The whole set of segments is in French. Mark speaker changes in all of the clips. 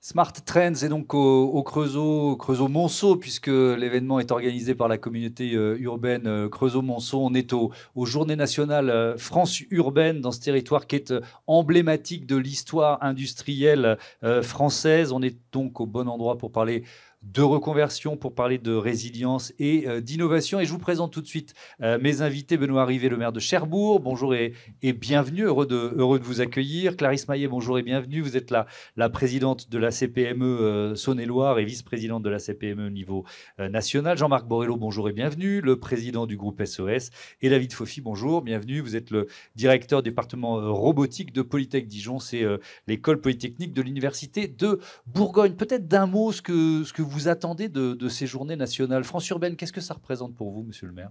Speaker 1: Smart Trends est donc au Creusot-Monceau, puisque l'événement est organisé par la communauté urbaine Creusot-Monceau. On est aux Journées nationales France urbaine, dans ce territoire qui est emblématique de l'histoire industrielle française. On est donc au bon endroit pour parler de reconversion, pour parler de résilience et d'innovation. Et je vous présente tout de suite mes invités. Benoît Rivet, le maire de Cherbourg, bonjour et bienvenue, heureux de vous accueillir. Clarisse Maillet, bonjour et bienvenue. Vous êtes la présidente de la CPME Saône-et-Loire et vice-présidente de la CPME au niveau national. Jean-Marc Borrello, bonjour et bienvenue. Le président du groupe SOS. Et David Faufi, bonjour, bienvenue. Vous êtes le directeur du département robotique de Polytech Dijon. C'est l'école polytechnique de l'université de Bourgogne. Peut-être d'un mot ce que vous attendez de ces journées nationales. France urbaine, qu'est-ce que ça représente pour vous, monsieur le maire?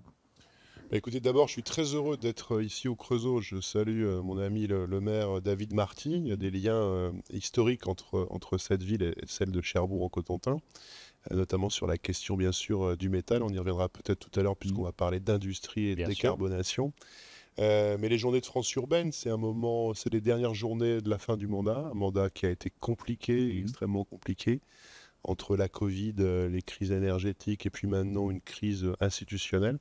Speaker 2: Écoutez, d'abord, je suis très heureux d'être ici au Creusot. Je salue mon ami le maire David Marty. Il y a des liens historiques entre cette ville et celle de Cherbourg en Cotentin, notamment sur la question, bien sûr, du métal. On y reviendra peut-être tout à l'heure, puisqu'on va parler d'industrie et de
Speaker 1: Bien sûr.
Speaker 2: décarbonation. Mais les journées de France urbaine, c'est un moment, c'est les dernières journées de la fin du mandat, un mandat qui a été compliqué, extrêmement compliqué, entre la Covid, les crises énergétiques et puis maintenant une crise institutionnelle.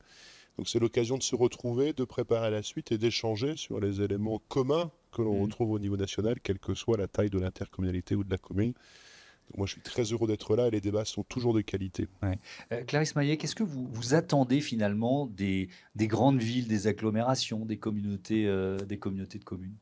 Speaker 2: Donc c'est l'occasion de se retrouver, de préparer la suite et d'échanger sur les éléments communs que l'on retrouve au niveau national, quelle que soit la taille de l'intercommunalité ou de la commune. Donc moi je suis très heureux d'être là et les débats sont toujours de qualité.
Speaker 1: Ouais. Clarisse Maillet, qu'est-ce que vous attendez finalement des grandes villes, des agglomérations, des communautés de communes?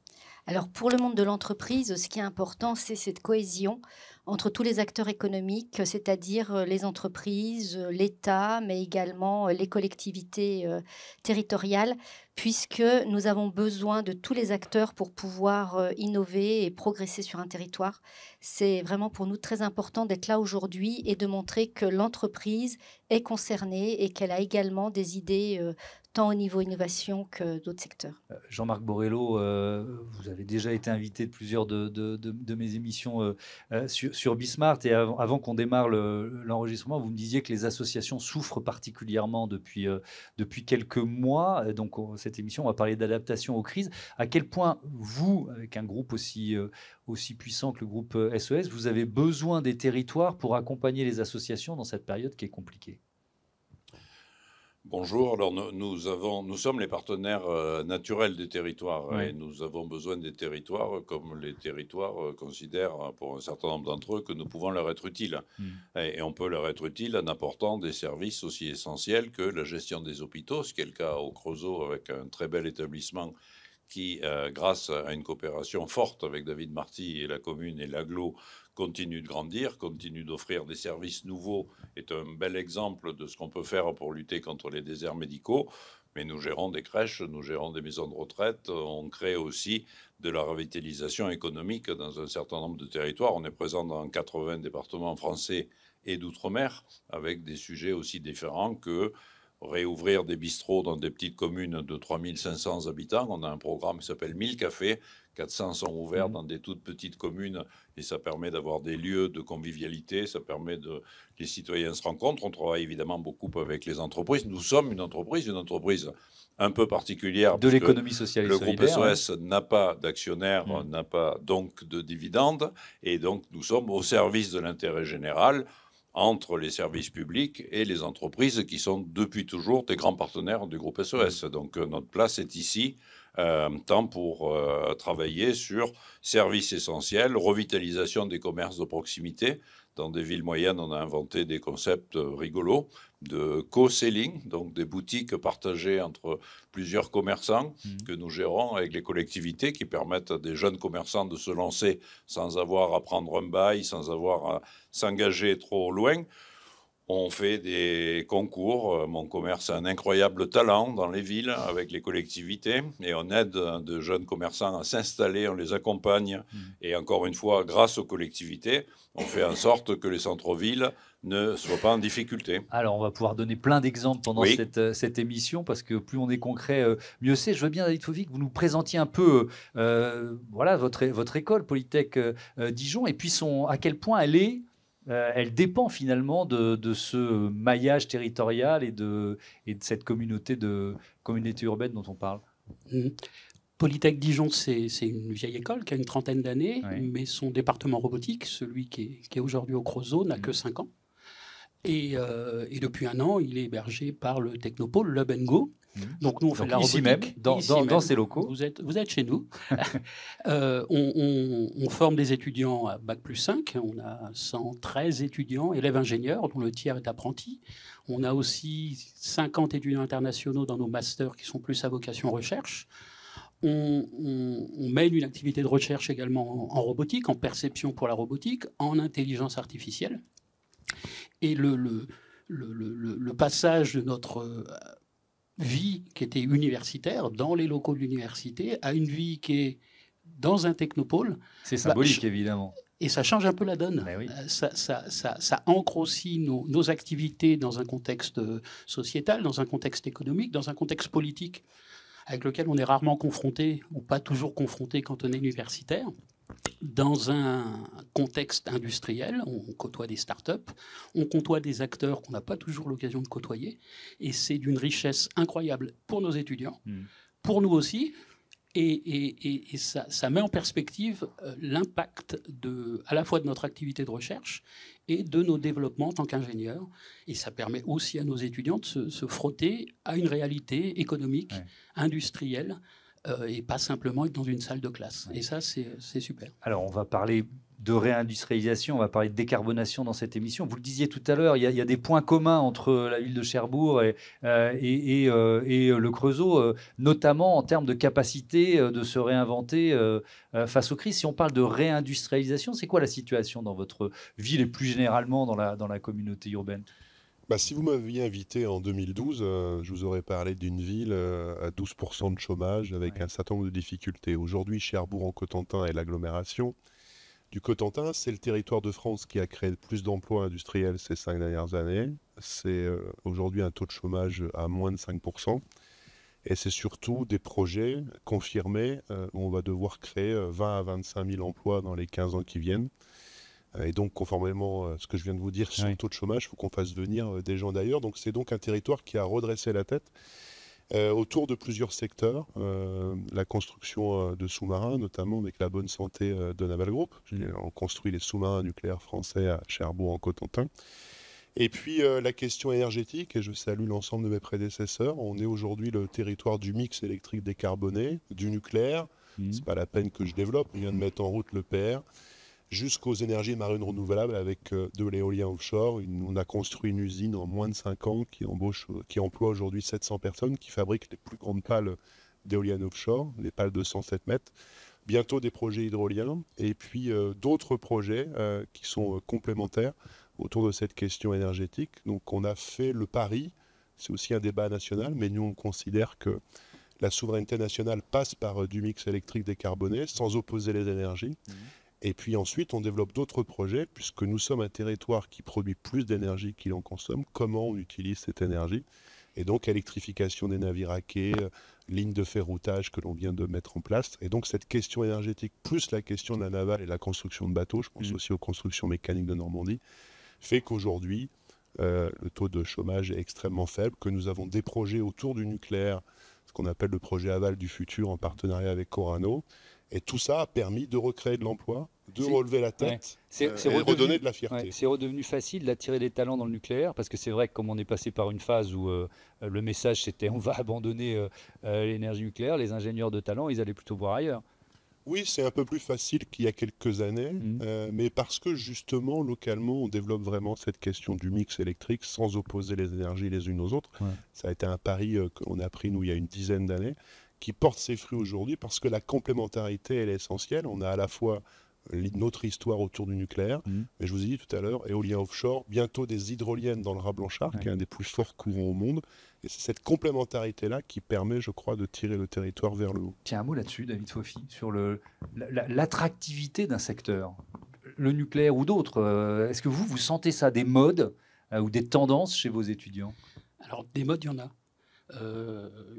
Speaker 3: Alors pour le monde de l'entreprise, ce qui est important, c'est cette cohésion entre tous les acteurs économiques, c'est-à-dire les entreprises, l'État, mais également les collectivités territoriales, puisque nous avons besoin de tous les acteurs pour pouvoir innover et progresser sur un territoire. C'est vraiment pour nous très important d'être là aujourd'hui et de montrer que l'entreprise est concernée et qu'elle a également des idées tant au niveau innovation que d'autres secteurs.
Speaker 1: Jean-Marc Borrello, vous avez déjà été invité de plusieurs de mes émissions sur Bismart. Et avant qu'on démarre l'enregistrement, vous me disiez que les associations souffrent particulièrement depuis quelques mois. Donc, cette émission, on va parler d'adaptation aux crises. À quel point vous, avec un groupe aussi puissant que le groupe SES, vous avez besoin des territoires pour accompagner les associations dans cette période qui est compliquée?
Speaker 4: Bonjour, alors nous sommes les partenaires naturels des territoires et
Speaker 1: Ouais.
Speaker 4: nous avons besoin des territoires comme les territoires considèrent pour un certain nombre d'entre eux que nous pouvons leur être utiles.
Speaker 1: Mm.
Speaker 4: Et on peut leur être utile en apportant des services aussi essentiels que la gestion des hôpitaux, ce qui est le cas au Creusot avec un très bel établissement qui, grâce à une coopération forte avec David Marty et la commune et l'agglo, continue de grandir, continue d'offrir des services nouveaux, est un bel exemple de ce qu'on peut faire pour lutter contre les déserts médicaux. Mais nous gérons des crèches, nous gérons des maisons de retraite, on crée aussi de la revitalisation économique dans un certain nombre de territoires. On est présent dans 80 départements français et d'outre-mer, avec des sujets aussi différents que réouvrir des bistrots dans des petites communes de 3500 habitants. On a un programme qui s'appelle 1000 cafés. 400 sont ouverts dans des toutes petites communes et ça permet d'avoir des lieux de convivialité, ça permet que les citoyens se rencontrent. On travaille évidemment beaucoup avec les entreprises. Nous sommes une entreprise un peu particulière
Speaker 1: De
Speaker 4: puisque
Speaker 1: l'économie sociale et
Speaker 4: le groupe
Speaker 1: solidaire, ouais.
Speaker 4: SOS n'a pas d'actionnaires, n'a pas donc de dividendes et donc nous sommes au service de l'intérêt général entre les services publics et les entreprises qui sont depuis toujours des grands partenaires du groupe SOS. Donc notre place est ici, tant pour travailler sur services essentiels, revitalisation des commerces de proximité. Dans des villes moyennes, on a inventé des concepts rigolos de co-selling, donc des boutiques partagées entre plusieurs commerçants que nous gérons avec les collectivités qui permettent à des jeunes commerçants de se lancer sans avoir à prendre un bail, sans avoir à s'engager trop loin. On fait des concours. Mon commerce a un incroyable talent dans les villes avec les collectivités et on aide de jeunes commerçants à s'installer, on les accompagne et encore une fois, grâce aux collectivités, on fait en sorte que les centres-villes ne soient pas en difficulté.
Speaker 1: Alors, on va pouvoir donner plein d'exemples pendant
Speaker 4: Oui.
Speaker 1: cette émission, parce que plus on est concret, mieux c'est. Je veux bien, David Fauvi, que vous nous présentiez un peu voilà, votre école, Polytech Dijon, et puis à quel point elle dépend finalement de ce maillage territorial et de cette communauté urbaine dont on parle.
Speaker 5: Mhm. Polytech Dijon, c'est une vieille école qui a une trentaine d'années,
Speaker 1: Oui.
Speaker 5: mais son département robotique, celui qui est aujourd'hui au Creusot, n'a que 5 ans. Et depuis 1 an, il est hébergé par le technopôle Le Bengo. Donc nous, on fait de la
Speaker 1: ici
Speaker 5: robotique.
Speaker 1: même, dans ces locaux.
Speaker 5: Vous êtes chez nous. On forme des étudiants à Bac+5. On a 113 étudiants, élèves ingénieurs, dont le tiers est apprenti. On a aussi 50 étudiants internationaux dans nos masters qui sont plus à vocation recherche. On mène une activité de recherche également en robotique, en perception pour la robotique, en intelligence artificielle. Et le passage de notre vie qui était universitaire, dans les locaux de l'université, à une vie qui est dans un technopôle.
Speaker 1: C'est symbolique, évidemment.
Speaker 5: Et ça change un peu la donne.
Speaker 1: Oui.
Speaker 5: Ça ancre aussi nos activités dans un contexte sociétal, dans un contexte économique, dans un contexte politique, avec lequel on est rarement confronté, ou pas toujours confronté quand on est universitaire. Dans un contexte industriel, on côtoie des startups, on côtoie des acteurs qu'on n'a pas toujours l'occasion de côtoyer, et c'est d'une richesse incroyable pour nos étudiants, pour nous aussi, et ça met en perspective l'impact à la fois de notre activité de recherche et de nos développements en tant qu'ingénieurs, et ça permet aussi à nos étudiants de se frotter à une réalité économique, industrielle, et pas simplement être dans une salle de classe. Et ça, c'est super.
Speaker 1: Alors, on va parler de réindustrialisation, on va parler de décarbonation dans cette émission. Vous le disiez tout à l'heure, il y a des points communs entre la ville de Cherbourg et le Creusot, notamment en termes de capacité de se réinventer face aux crises. Si on parle de réindustrialisation, c'est quoi la situation dans votre ville et plus généralement dans la communauté urbaine ?
Speaker 2: Si vous m'aviez invité en 2012, je vous aurais parlé d'une ville à 12% de chômage avec un certain nombre de difficultés. Aujourd'hui, Cherbourg-en-Cotentin est l'agglomération du Cotentin. C'est le territoire de France qui a créé le plus d'emplois industriels ces 5 dernières années. C'est aujourd'hui un taux de chômage à moins de 5%. Et c'est surtout des projets confirmés où on va devoir créer 20 à 25 000 emplois dans les 15 ans qui viennent. Et donc, conformément à ce que je viens de vous dire sur le taux de chômage, il faut qu'on fasse venir des gens d'ailleurs. Donc, c'est donc un territoire qui a redressé la tête autour de plusieurs secteurs. La construction de sous-marins, notamment avec la bonne santé de Naval Group. On construit les sous-marins nucléaires français à Cherbourg-en-Cotentin. Et puis, la question énergétique, et je salue l'ensemble de mes prédécesseurs. On est aujourd'hui le territoire du mix électrique décarboné, du nucléaire. C'est pas la peine que je développe. On vient de mettre en route le PR. Jusqu'aux énergies marines renouvelables avec de l'éolien offshore. On a construit une usine en moins de 5 ans qui emploie aujourd'hui 700 personnes, qui fabrique les plus grandes pales d'éoliennes offshore, les pales de 107 mètres. Bientôt des projets hydroliens et puis d'autres projets qui sont complémentaires autour de cette question énergétique. Donc on a fait le pari, c'est aussi un débat national, mais nous on considère que la souveraineté nationale passe par du mix électrique décarboné, sans opposer les énergies. Et puis ensuite, on développe d'autres projets, puisque nous sommes un territoire qui produit plus d'énergie qu'il en consomme. Comment on utilise cette énergie ? Et donc, électrification des navires à quai, lignes de ferroutage que l'on vient de mettre en place. Et donc, cette question énergétique, plus la question de la navale et la construction de bateaux, je pense aussi aux constructions mécaniques de Normandie, fait qu'aujourd'hui, le taux de chômage est extrêmement faible, que nous avons des projets autour du nucléaire, ce qu'on appelle le projet Aval du futur en partenariat avec Orano. Et tout ça a permis de recréer de l'emploi, de relever la tête et redonner de la fierté.
Speaker 1: C'est redevenu facile d'attirer des talents dans le nucléaire, parce que c'est vrai que comme on est passé par une phase où le message c'était on va abandonner l'énergie nucléaire, les ingénieurs de talent, ils allaient plutôt voir ailleurs.
Speaker 2: Oui, c'est un peu plus facile qu'il y a quelques années, mais parce que justement, localement, on développe vraiment cette question du mix électrique sans opposer les énergies les unes aux autres. Ça a été un pari qu'on a pris, nous, il y a une dizaine d'années, qui porte ses fruits aujourd'hui parce que la complémentarité, elle est essentielle. On a à la fois notre histoire autour du nucléaire, mais je vous ai dit tout à l'heure, éolien offshore, bientôt des hydroliennes dans le Raz Blanchard, qui est un des plus forts courants au monde. Et c'est cette complémentarité-là qui permet, je crois, de tirer le territoire vers le haut.
Speaker 1: Tiens, un mot là-dessus, David Fofi, sur l'attractivité d'un secteur, le nucléaire ou d'autres. Est-ce que vous sentez ça, des modes ou des tendances chez vos étudiants ?
Speaker 5: Alors, des modes, il y en a.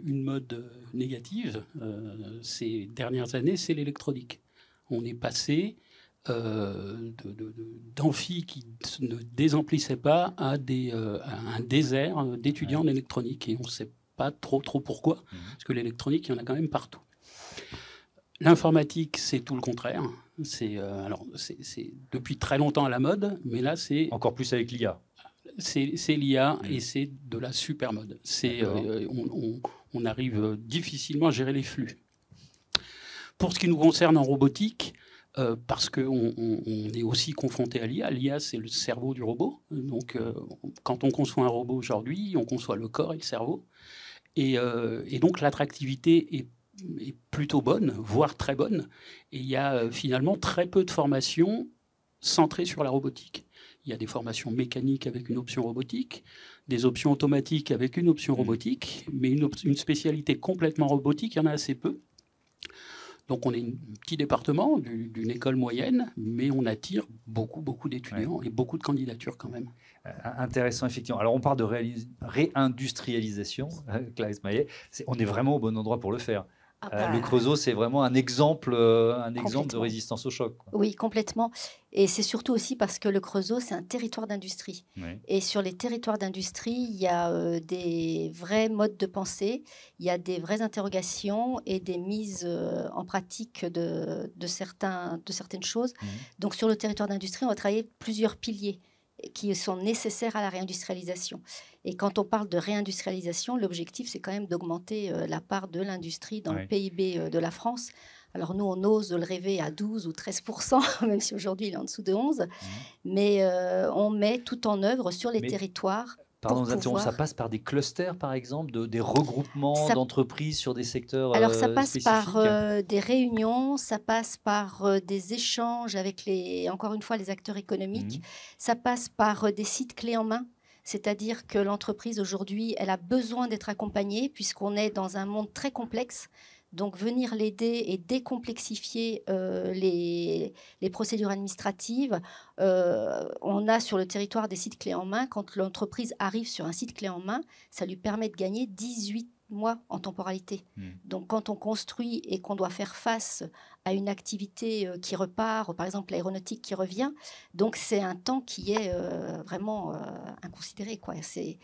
Speaker 5: Une mode négative ces dernières années, c'est l'électronique. On est passé d'amphis qui ne désemplissaient pas à un désert d'étudiants en électronique. Et on ne sait pas trop pourquoi, parce que l'électronique, il y en a quand même partout. L'informatique, c'est tout le contraire. C'est depuis très longtemps à la mode, mais là, c'est...
Speaker 1: Encore plus avec l'IA.
Speaker 5: C'est l'IA et c'est de la super mode. On arrive difficilement à gérer les flux. Pour ce qui nous concerne en robotique, parce qu'on est aussi confronté à l'IA. L'IA, c'est le cerveau du robot. Donc, quand on conçoit un robot aujourd'hui, on conçoit le corps et le cerveau. Et donc, l'attractivité est plutôt bonne, voire très bonne. Et il y a finalement très peu de formations centrées sur la robotique. Il y a des formations mécaniques avec une option robotique, des options automatiques avec une option robotique, mais une spécialité complètement robotique, il y en a assez peu. Donc on est un petit département d'une école moyenne, mais on attire beaucoup d'étudiants et beaucoup de candidatures quand même.
Speaker 1: Intéressant, effectivement. Alors on parle de réindustrialisation, Clarisse Maillet. On est vraiment au bon endroit pour le faire. Le Creusot, c'est vraiment un exemple de résistance au choc, quoi.
Speaker 3: Oui, complètement. Et c'est surtout aussi parce que le Creusot, c'est un territoire d'industrie.
Speaker 1: Oui.
Speaker 3: Et sur les territoires d'industrie, il y a des vrais modes de pensée, il y a des vraies interrogations et des mises en pratique de certaines choses. Donc sur le territoire d'industrie, on va travailler plusieurs piliers qui sont nécessaires à la réindustrialisation. Et quand on parle de réindustrialisation, l'objectif, c'est quand même d'augmenter la part de l'industrie dans le PIB de la France. Alors nous, on ose le rêver à 12 ou 13%, même si aujourd'hui, il est en dessous de 11. Mais on met tout en œuvre sur les territoires.
Speaker 1: Pardon, ça passe par des clusters, par exemple, des regroupements d'entreprises sur des secteurs
Speaker 3: Alors, ça passe
Speaker 1: spécifiques.
Speaker 3: par des réunions, ça passe par des échanges avec, encore une fois, les acteurs économiques. Ça passe par des sites clés en main. C'est-à-dire que l'entreprise, aujourd'hui, elle a besoin d'être accompagnée puisqu'on est dans un monde très complexe. Donc, venir l'aider et décomplexifier les procédures administratives. On a sur le territoire des sites clés en main. Quand l'entreprise arrive sur un site clé en main, ça lui permet de gagner 18 mois en temporalité. Donc, quand on construit et qu'on doit faire face à une activité qui repart, par exemple l'aéronautique qui revient, donc c'est un temps qui est vraiment inconsidéré, quoi. C'est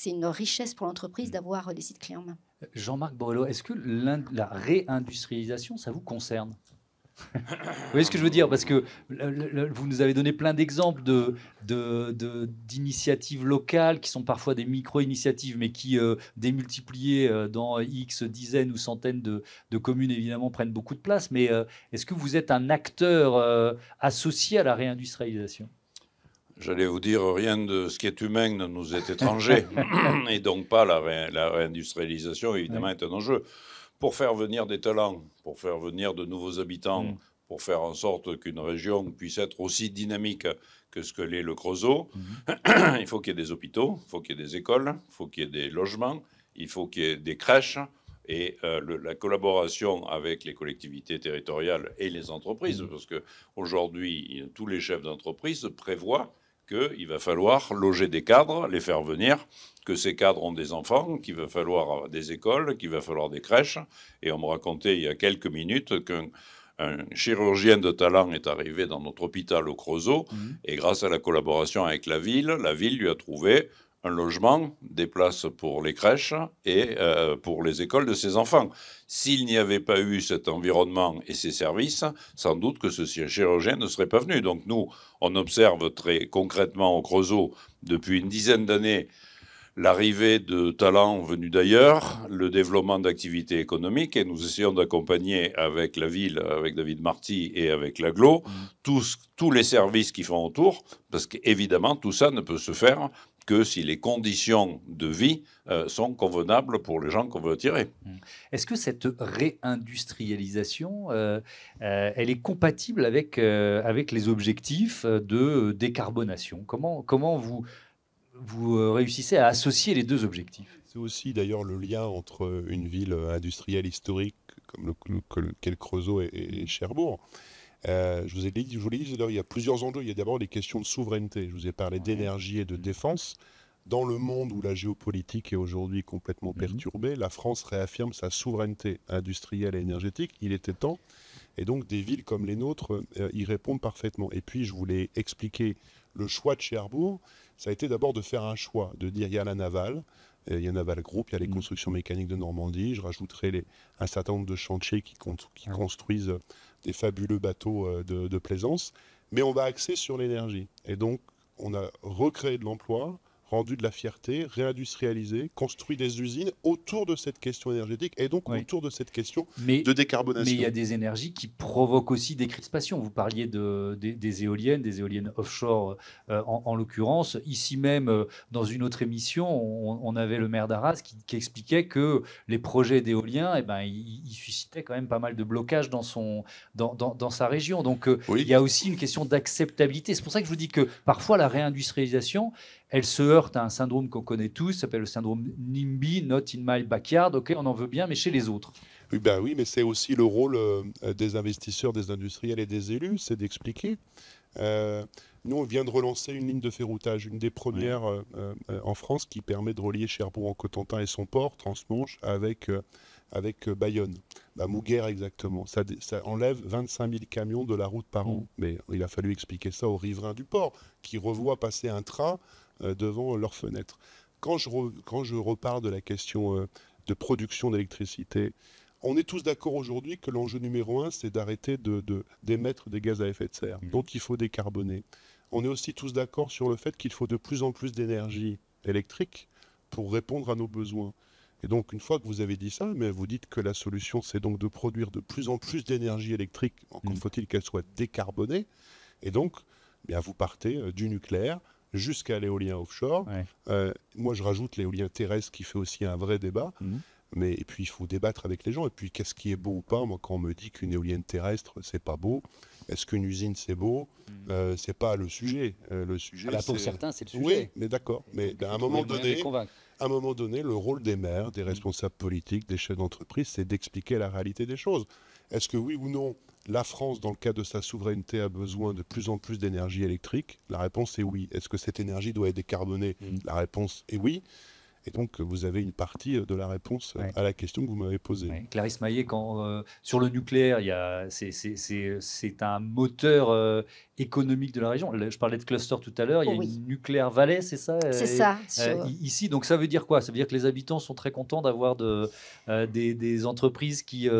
Speaker 3: une richesse pour l'entreprise d'avoir des sites clés en main.
Speaker 1: Jean-Marc Borrello, est-ce que la réindustrialisation, ça vous concerne ? Vous voyez ce que je veux dire ? Parce que vous nous avez donné plein d'exemples d'initiatives locales qui sont parfois des micro-initiatives, mais qui, démultipliées dans X dizaines ou centaines de communes, évidemment, prennent beaucoup de place. Mais est-ce que vous êtes un acteur associé à la réindustrialisation ?
Speaker 4: J'allais vous dire, rien de ce qui est humain ne nous est étranger. Et donc pas la réindustrialisation, évidemment, est un enjeu. Pour faire venir des talents, pour faire venir de nouveaux habitants, pour faire en sorte qu'une région puisse être aussi dynamique que ce que l'est le Creusot, il faut qu'il y ait des hôpitaux, il faut qu'il y ait des écoles, il faut qu'il y ait des logements, il faut qu'il y ait des crèches. Et la collaboration avec les collectivités territoriales et les entreprises, parce qu'aujourd'hui, tous les chefs d'entreprise prévoient qu'il va falloir loger des cadres, les faire venir, que ces cadres ont des enfants, qu'il va falloir des écoles, qu'il va falloir des crèches. Et on me racontait il y a quelques minutes qu'un chirurgien de talent est arrivé dans notre hôpital au Creusot, et grâce à la collaboration avec la ville lui a trouvé un logement, des places pour les crèches et pour les écoles de ses enfants. S'il n'y avait pas eu cet environnement et ces services, sans doute que ce chirurgien ne serait pas venu. Donc nous, on observe très concrètement au Creusot depuis une dizaine d'années l'arrivée de talents venus d'ailleurs, le développement d'activités économiques, et nous essayons d'accompagner avec la ville, avec David Marty et avec l'AGLO, tous les services qui font autour, parce qu'évidemment, tout ça ne peut se faire que si les conditions de vie sont convenables pour les gens qu'on veut attirer.
Speaker 1: Est-ce que cette réindustrialisation, elle est compatible avec les objectifs de décarbonation ? Comment vous réussissez à associer les deux objectifs ?
Speaker 2: C'est aussi d'ailleurs le lien entre une ville industrielle historique comme qu'est le Creusot et Cherbourg. Je vous l'ai dit tout à l'heure, il y a plusieurs enjeux. Il y a d'abord les questions de souveraineté. Je vous ai parlé d'énergie et de défense. Dans le monde où la géopolitique est aujourd'hui complètement perturbée, la France réaffirme sa souveraineté industrielle et énergétique. Il était temps. Et donc des villes comme les nôtres y répondent parfaitement. Et puis je voulais expliquer le choix de Cherbourg. Ça a été d'abord de faire un choix, de dire il y a la navale, Il y a Naval Group, il y a les constructions mécaniques de Normandie. Je rajouterai un certain nombre de chantiers qui construisent des fabuleux bateaux de plaisance. Mais on va axer sur l'énergie. Et donc, on a recréé de l'emploi, rendu de la fierté, réindustrialisé, construit des usines autour de cette question énergétique et donc autour de cette question de décarbonation.
Speaker 1: Mais il y a des énergies qui provoquent aussi des crispations. Vous parliez des éoliennes offshore en l'occurrence. Ici même, dans une autre émission, on avait le maire d'Arras qui expliquait que les projets d'éoliens, ils suscitaient quand même pas mal de blocages dans sa région. Donc il y a aussi une question d'acceptabilité. C'est pour ça que je vous dis que parfois la réindustrialisation, elle se heurte à un syndrome qu'on connaît tous, ça s'appelle le syndrome NIMBY, Not in my backyard. Ok, on en veut bien, mais chez les autres.
Speaker 2: Oui, mais c'est aussi le rôle des investisseurs, des industriels et des élus, c'est d'expliquer. Nous, on vient de relancer une ligne de ferroutage, une des premières en France qui permet de relier Cherbourg-en-Cotentin et son port, Transmanche, avec Bayonne. Mouguer exactement. Ça enlève 25 000 camions de la route par an. Mais il a fallu expliquer ça aux riverains du port, qui revoient passer un train devant leurs fenêtres. Quand je reparle de la question de production d'électricité, on est tous d'accord aujourd'hui que l'enjeu numéro 1, c'est d'arrêter d'émettre des gaz à effet de serre. Donc il faut décarboner. On est aussi tous d'accord sur le fait qu'il faut de plus en plus d'énergie électrique pour répondre à nos besoins. Et donc, une fois que vous avez dit ça, mais vous dites que la solution, c'est donc de produire de plus en plus d'énergie électrique, encore faut-il qu'elle soit décarbonée. Et donc, vous partez du nucléaire jusqu'à l'éolien offshore. Moi, je rajoute l'éolien terrestre qui fait aussi un vrai débat. Et puis, il faut débattre avec les gens. Et puis, qu'est-ce qui est beau ou pas? Moi, quand on me dit qu'une éolienne terrestre, c'est pas beau, est-ce qu'une usine, c'est beau? C'est pas le sujet. Le sujet,
Speaker 6: pour certains, c'est le sujet.
Speaker 2: Oui, mais d'accord. Mais à un moment donné, le rôle des maires, des responsables politiques, des chefs d'entreprise, c'est d'expliquer la réalité des choses. Est-ce que oui ou non, la France, dans le cadre de sa souveraineté, a besoin de plus en plus d'énergie électrique? La réponse est oui. Est-ce que cette énergie doit être décarbonée? La réponse est oui. Et donc, vous avez une partie de la réponse à la question que vous m'avez posée.
Speaker 1: Clarisse Maillet, sur le nucléaire, c'est un moteur économique de la région. Je parlais de cluster tout à l'heure. Il y a une nucléaire vallée, c'est ça?
Speaker 3: C'est ça.
Speaker 1: Ici, donc ça veut dire quoi? Ça veut dire que les habitants sont très contents d'avoir des entreprises qui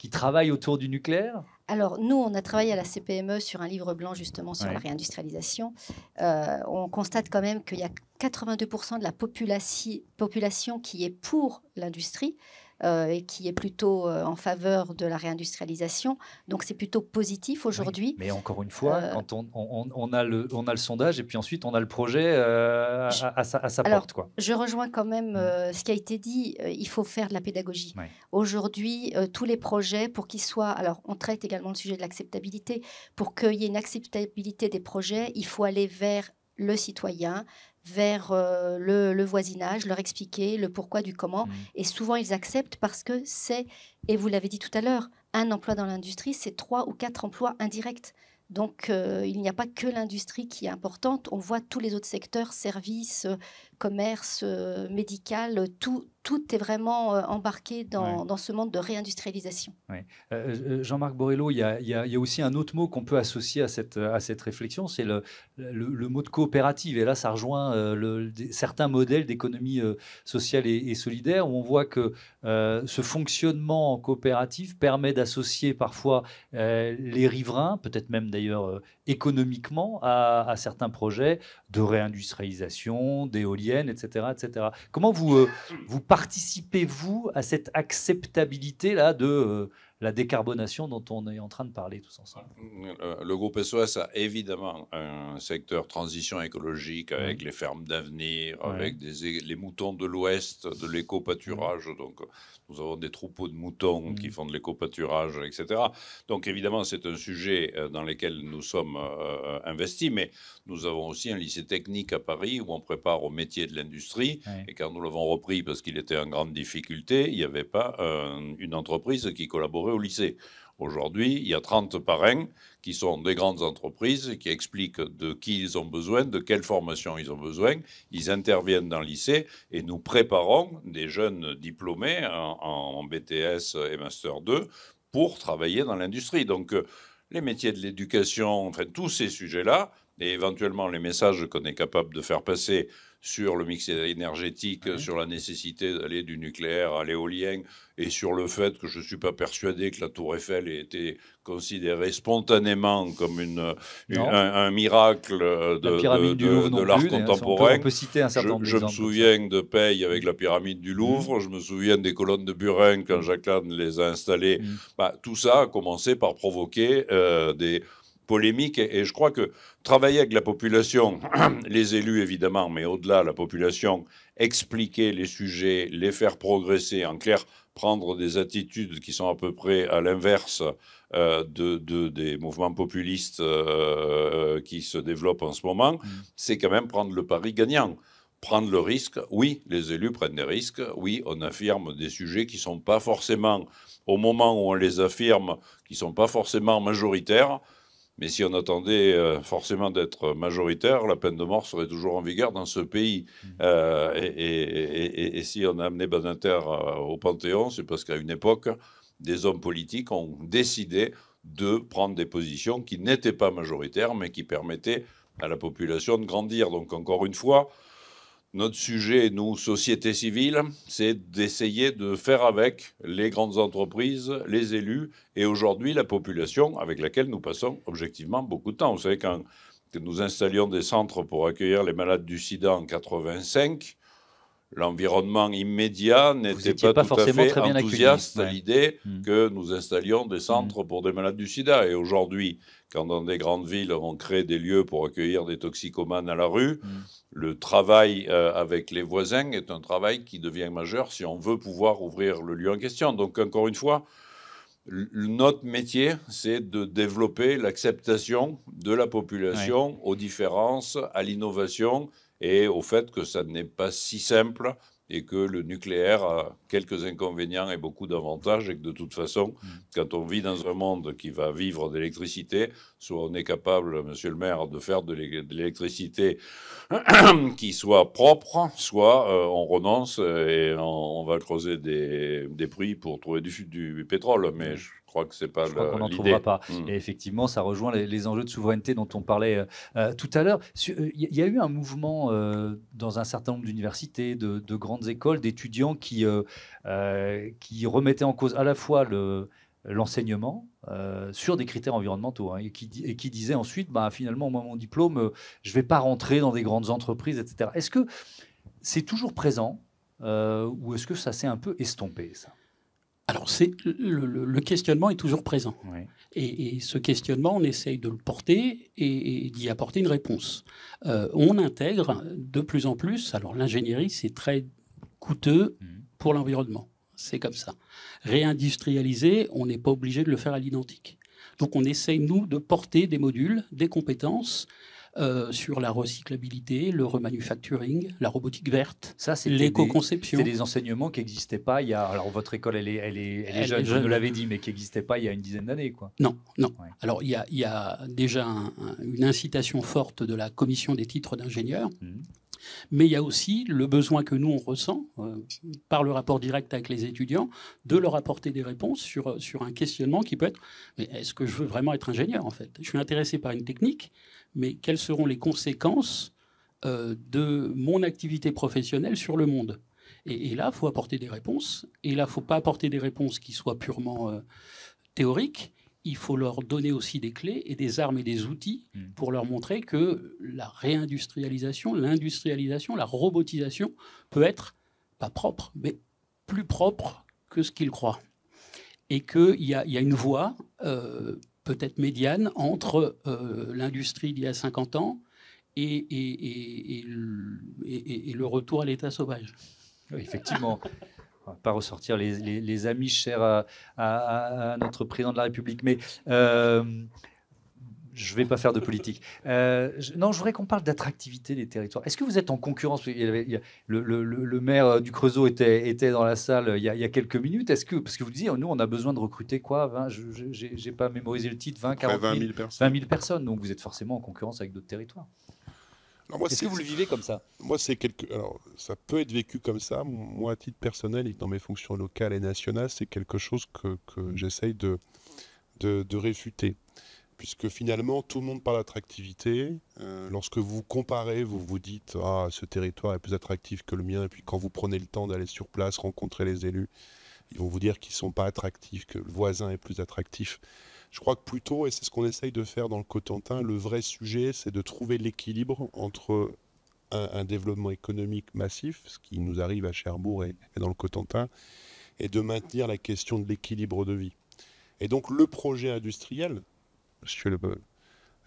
Speaker 1: travaillent autour du nucléaire?
Speaker 3: Alors, nous, on a travaillé à la CPME sur un livre blanc, justement, sur la réindustrialisation. On constate quand même qu'il y a 82% de la population qui est pour l'industrie et qui est plutôt en faveur de la réindustrialisation. Donc, c'est plutôt positif aujourd'hui.
Speaker 1: Mais encore une fois, quand on a le sondage et puis ensuite, on a le projet à sa porte. Quoi.
Speaker 3: Je rejoins quand même ce qui a été dit. Il faut faire de la pédagogie. Aujourd'hui, tous les projets, pour qu'ils soient... Alors, on traite également le sujet de l'acceptabilité. Pour qu'il y ait une acceptabilité des projets, il faut aller vers le citoyen, vers le voisinage, leur expliquer le pourquoi du comment. Et souvent, ils acceptent parce que c'est, et vous l'avez dit tout à l'heure, un emploi dans l'industrie, c'est 3 ou 4 emplois indirects. Donc, il n'y a pas que l'industrie qui est importante. On voit tous les autres secteurs, services, commerce, médical, tout est vraiment embarqué dans ce monde de réindustrialisation.
Speaker 1: Jean-Marc Borrello, il y a aussi un autre mot qu'on peut associer à cette réflexion, c'est le mot de coopérative. Et là, ça rejoint certains modèles d'économie sociale et solidaire, où on voit que ce fonctionnement en coopérative permet d'associer parfois les riverains, peut-être même d'ailleurs économiquement, à certains projets de réindustrialisation, d'éoliennes, etc., etc. Comment vous participez-vous à cette acceptabilité-là de la décarbonation dont on est en train de parler tous ensemble?
Speaker 4: Le groupe SOS a évidemment un secteur transition écologique avec les fermes d'avenir, avec les moutons de l'Ouest, de l'éco-pâturage. Donc, nous avons des troupeaux de moutons qui font de l'éco-pâturage, etc. Donc, évidemment, c'est un sujet dans lequel nous sommes investis, mais nous avons aussi un lycée technique à Paris où on prépare au métier de l'industrie. Et quand nous l'avons repris parce qu'il était en grande difficulté, il n'y avait pas une entreprise qui collaborait au lycée. Aujourd'hui, il y a 30 parrains qui sont des grandes entreprises qui expliquent de qui ils ont besoin, de quelle formation ils ont besoin. Ils interviennent dans le lycée et nous préparons des jeunes diplômés en BTS et Master 2 pour travailler dans l'industrie. Donc, les métiers de l'éducation, enfin, tous ces sujets-là, et éventuellement les messages qu'on est capable de faire passer sur le mix énergétique, sur la nécessité d'aller du nucléaire à l'éolien, et sur le fait que je ne suis pas persuadé que la Tour Eiffel ait été considérée spontanément comme un miracle de l'art contemporain.
Speaker 1: On peut citer un certain nombre
Speaker 4: Je me
Speaker 1: d'exemples.
Speaker 4: souviens de Peille avec la pyramide du Louvre, je me souviens des colonnes de Burin quand Jacques Lannes les a installées. Tout ça a commencé par provoquer des polémiques, et je crois que travailler avec la population, les élus évidemment, mais au-delà, la population, expliquer les sujets, les faire progresser, en clair, prendre des attitudes qui sont à peu près à l'inverse des mouvements populistes qui se développent en ce moment, c'est quand même prendre le pari gagnant. Prendre le risque, oui, les élus prennent des risques, oui, on affirme des sujets qui ne sont pas forcément, au moment où on les affirme, qui ne sont pas forcément majoritaires. Mais si on attendait forcément d'être majoritaire, la peine de mort serait toujours en vigueur dans ce pays. Et si on a amené Badinter au Panthéon, c'est parce qu'à une époque, des hommes politiques ont décidé de prendre des positions qui n'étaient pas majoritaires, mais qui permettaient à la population de grandir. Donc encore une fois, notre sujet, nous, société civile, c'est d'essayer de faire avec les grandes entreprises, les élus et aujourd'hui la population avec laquelle nous passons objectivement beaucoup de temps. Vous savez, quand nous installions des centres pour accueillir les malades du sida en 85, l'environnement immédiat n'était pas tout à fait enthousiaste à l'idée que nous installions des centres pour des malades du sida. Et aujourd'hui, quand dans des grandes villes, on crée des lieux pour accueillir des toxicomanes à la rue, le travail avec les voisins est un travail qui devient majeur si on veut pouvoir ouvrir le lieu en question. Donc, encore une fois, notre métier, c'est de développer l'acceptation de la population aux différences, à l'innovation et au fait que ça n'est pas si simple et que le nucléaire a quelques inconvénients et beaucoup d'avantages et que de toute façon, quand on vit dans un monde qui va vivre d'électricité, soit on est capable, monsieur le maire, de faire de l'électricité qui soit propre, soit on renonce et on va creuser des puits pour trouver du pétrole. Mais je crois que c'est pas l'idée.
Speaker 1: Qu'on n'en trouvera pas. Et effectivement, ça rejoint les enjeux de souveraineté dont on parlait tout à l'heure. Il y a eu un mouvement dans un certain nombre d'universités, de grandes écoles, d'étudiants qui remettaient en cause à la fois l'enseignement sur des critères environnementaux et qui disaient ensuite, finalement, moi, mon diplôme, je ne vais pas rentrer dans des grandes entreprises, etc. Est-ce que c'est toujours présent ou est-ce que ça s'est un peu estompé, ça ?
Speaker 5: Alors, le questionnement est toujours présent.
Speaker 1: Oui.
Speaker 5: Et ce questionnement, on essaye de le porter et d'y apporter une réponse. On intègre de plus en plus, alors l'ingénierie, c'est très coûteux pour l'environnement. C'est comme ça. Réindustrialiser, on n'est pas obligé de le faire à l'identique. Donc, on essaye, nous, de porter des modules, des compétences sur la recyclabilité, le remanufacturing, la robotique verte, l'éco-conception.
Speaker 1: C'est des enseignements qui n'existaient pas il y a... Alors, votre école, elle est jeune, vous nous l'avez dit, mais qui n'existaient pas il y a une dizaine d'années, quoi.
Speaker 5: Non. Ouais. Alors, il
Speaker 1: y
Speaker 5: a déjà une incitation forte de la commission des titres d'ingénieurs, mais il y a aussi le besoin que nous, on ressent, par le rapport direct avec les étudiants, de leur apporter des réponses sur un questionnement qui peut être « mais est-ce que je veux vraiment être ingénieur, en fait ? Je suis intéressé par une technique, mais quelles seront les conséquences de mon activité professionnelle sur le monde ?» Et là, il faut apporter des réponses. Et là, il ne faut pas apporter des réponses qui soient purement théoriques. Il faut leur donner aussi des clés et des armes et des outils pour leur montrer que la réindustrialisation, l'industrialisation, la robotisation peut être pas propre, mais plus propre que ce qu'ils croient. Et qu'il y a une voie peut-être médiane entre l'industrie d'il y a 50 ans et le retour à l'état sauvage.
Speaker 1: Oui, effectivement. On ne va pas ressortir les amis chers à notre président de la République, mais je ne vais pas faire de politique. Non, je voudrais qu'on parle d'attractivité des territoires. Est-ce que vous êtes en concurrence ? Le maire du Creusot était dans la salle il y a quelques minutes. Parce que vous disiez, nous, on a besoin de recruter quoi ? Je n'ai pas mémorisé le titre, 20 000 personnes. Donc vous êtes forcément en concurrence avec d'autres territoires. Est-ce que vous le vivez comme ça ?
Speaker 2: Moi, alors, ça peut être vécu comme ça. Moi, à titre personnel et dans mes fonctions locales et nationales, c'est quelque chose que j'essaye de réfuter. puisque finalement, tout le monde parle d'attractivité. Lorsque vous comparez, vous vous dites « Ah, ce territoire est plus attractif que le mien », et puis quand vous prenez le temps d'aller sur place, rencontrer les élus, ils vont vous dire qu'ils ne sont pas attractifs, que le voisin est plus attractif. Je crois que plutôt, et c'est ce qu'on essaye de faire dans le Cotentin, le vrai sujet, c'est de trouver l'équilibre entre un développement économique massif, ce qui nous arrive à Cherbourg et dans le Cotentin, et de maintenir la question de l'équilibre de vie. Et donc le projet industriel, Monsieur le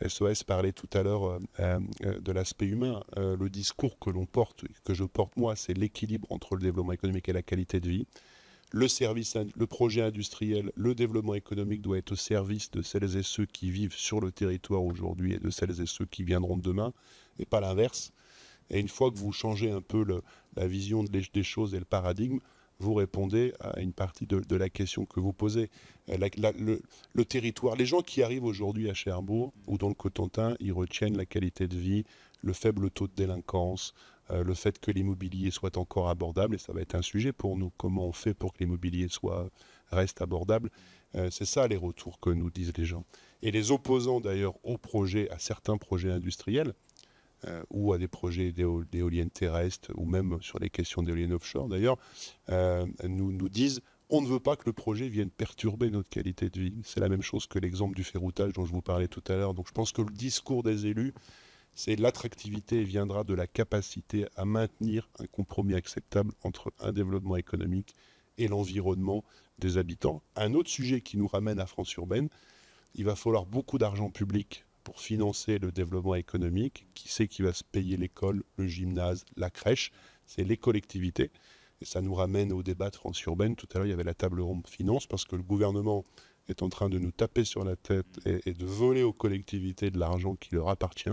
Speaker 2: SOS parlait tout à l'heure de l'aspect humain. Le discours que l'on porte, que je porte moi, c'est l'équilibre entre le développement économique et la qualité de vie. Le projet industriel, le développement économique doit être au service de celles et ceux qui vivent sur le territoire aujourd'hui et de celles et ceux qui viendront demain, et pas l'inverse. Et une fois que vous changez un peu la vision des choses et le paradigme, vous répondez à une partie de la question que vous posez. Le territoire, les gens qui arrivent aujourd'hui à Cherbourg ou dans le Cotentin, ils retiennent la qualité de vie, le faible taux de délinquance, le fait que l'immobilier soit encore abordable, et ça va être un sujet pour nous, comment on fait pour que l'immobilier reste abordable. C'est ça les retours que nous disent les gens. Et les opposants d'ailleurs à certains projets industriels, ou à des projets d'éoliennes terrestres, ou même sur les questions d'éoliennes offshore d'ailleurs, nous disent on ne veut pas que le projet vienne perturber notre qualité de vie. C'est la même chose que l'exemple du ferroutage dont je vous parlais tout à l'heure. Donc je pense que le discours des élus, c'est l'attractivité viendra de la capacité à maintenir un compromis acceptable entre un développement économique et l'environnement des habitants. Un autre sujet qui nous ramène à France urbaine, il va falloir beaucoup d'argent public pour financer le développement économique. Qui c'est qui va se payer l'école, le gymnase, la crèche? C'est les collectivités. Et ça nous ramène au débat de France urbaine. Tout à l'heure, il y avait la table ronde finance, parce que le gouvernement est en train de nous taper sur la tête et de voler aux collectivités de l'argent qui leur appartient.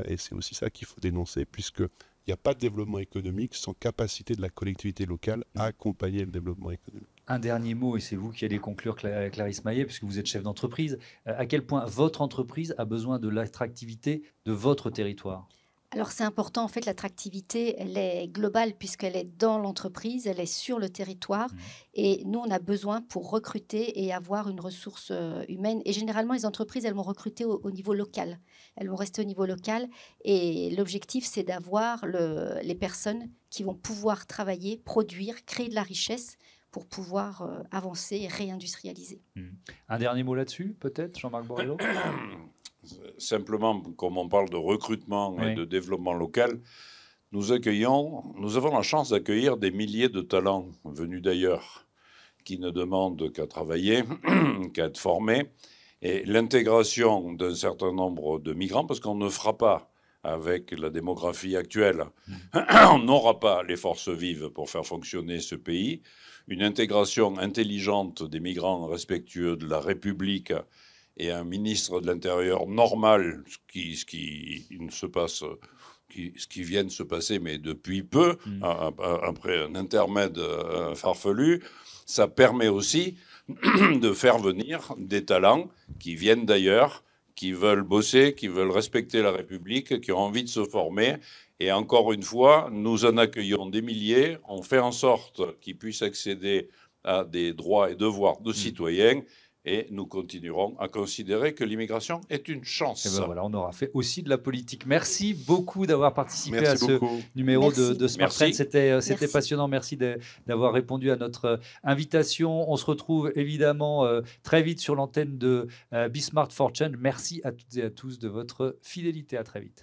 Speaker 2: Et c'est aussi ça qu'il faut dénoncer, puisqu'il n'y a pas de développement économique sans capacité de la collectivité locale à accompagner le développement économique.
Speaker 1: Un dernier mot, et c'est vous qui allez conclure, Clarisse Maillet, puisque vous êtes chef d'entreprise. À quel point votre entreprise a besoin de l'attractivité de votre territoire?
Speaker 3: Alors c'est important, en fait, l'attractivité, elle est globale puisqu'elle est dans l'entreprise, elle est sur le territoire. Et nous, on a besoin pour recruter et avoir une ressource humaine. Et généralement, les entreprises, elles vont recruter au niveau local. Elles vont rester au niveau local. Et l'objectif, c'est d'avoir les personnes qui vont pouvoir travailler, produire, créer de la richesse pour pouvoir avancer et réindustrialiser.
Speaker 1: Un dernier mot là-dessus, peut-être, Jean-Marc Borrello?
Speaker 4: Simplement, comme on parle de recrutement et de développement local, nous avons la chance d'accueillir des milliers de talents venus d'ailleurs, qui ne demandent qu'à travailler, qu'à être formés. Et l'intégration d'un certain nombre de migrants, parce qu'on ne fera pas avec la démographie actuelle, on n'aura pas les forces vives pour faire fonctionner ce pays. Une intégration intelligente des migrants respectueux de la République et un ministre de l'Intérieur normal, ce qui vient de se passer, mais depuis peu, après un intermède farfelu, ça permet aussi de faire venir des talents qui viennent d'ailleurs, qui veulent bosser, qui veulent respecter la République, qui ont envie de se former. Et encore une fois, nous en accueillons des milliers, on fait en sorte qu'ils puissent accéder à des droits et devoirs de citoyens. Et nous continuerons à considérer que l'immigration est une chance.
Speaker 1: Et ben voilà, on aura fait aussi de la politique. Merci beaucoup d'avoir participé à ce numéro de Smart Trend. C'était passionnant. Merci d'avoir répondu à notre invitation. On se retrouve évidemment très vite sur l'antenne de Be Smart for Change. Merci à toutes et à tous de votre fidélité. À très vite.